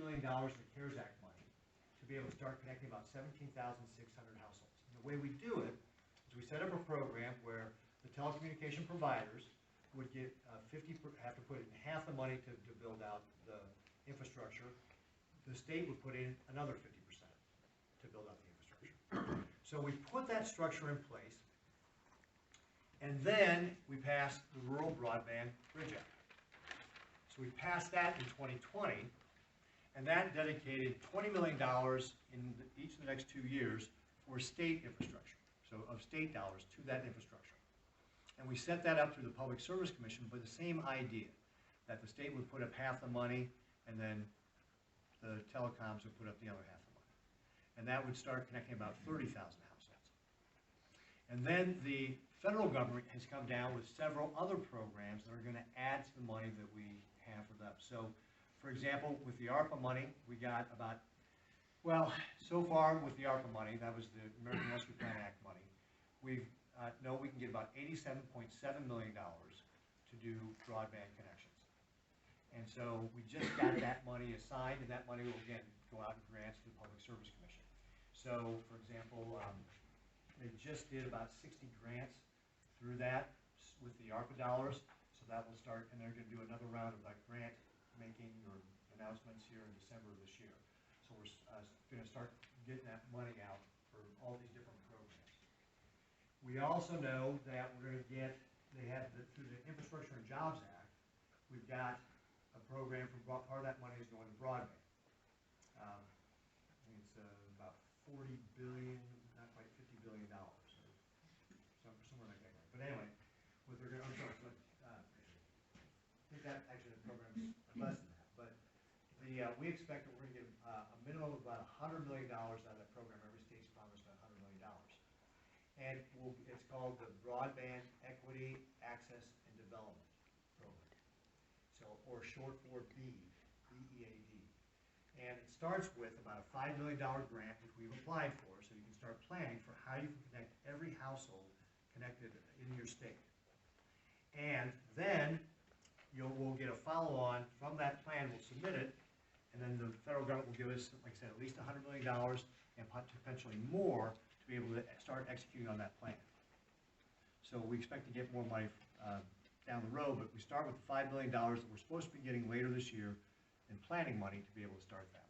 million in the CARES Act money to be able to start connecting about 17,600 households. And the way we do it is we set up a program where the telecommunication providers would get have to put in half the money to build out the infrastructure. The state would put in another 50% to build out the infrastructure. So we put that structure in place, and then we passed the Rural Broadband Bridge Act. So we passed that in 2020, and that dedicated $20 million in each of the next 2 years for state infrastructure, so of state dollars to that infrastructure. And we set that up through the Public Service Commission with the same idea, that the state would put up half the money, and then the telecoms would put up the other half. And that would start connecting about 30,000 households. And then the federal government has come down with several other programs that are going to add to the money that we have for them. So, for example, with the ARPA money, we got about, well, so far with the ARPA money, that was the American Rescue Plan Act money, we know we can get about $87.7 million to do broadband connections. And so we just got that money assigned, and that money will, again, go out in grants to the Public Service Commission. So, for example, they just did about 60 grants through that with the ARPA dollars. So that will start, and they're going to do another round of like grant making or announcements here in December of this year. So we're going to start getting that money out for all these different programs. We also know that we're going to get, through the Infrastructure and Jobs Act, we've got a program for, part of that money is going to broadband. I think it's about 40 billion, not quite $50 billion, or somewhere like that. But anyway, what they're going to, I think that actually the program is less than that. But we expect that we're going to get a minimum of about $100 million out of that program. Every state's promised $100 million. And it's called the Broadband Equity, Access, and Development Program. So, or short for BEAD, B-E-A-D. And it starts with about a $5 million grant, which we've applied for, so you can start planning for how you can connect every household connected in your state. And then we'll get a follow-on from that plan, we'll submit it, and then the federal government will give us, like I said, at least $100 million and potentially more to be able to start executing on that plan. So we expect to get more money down the road, but we start with the $5 million that we're supposed to be getting later this year in planning money to be able to start that.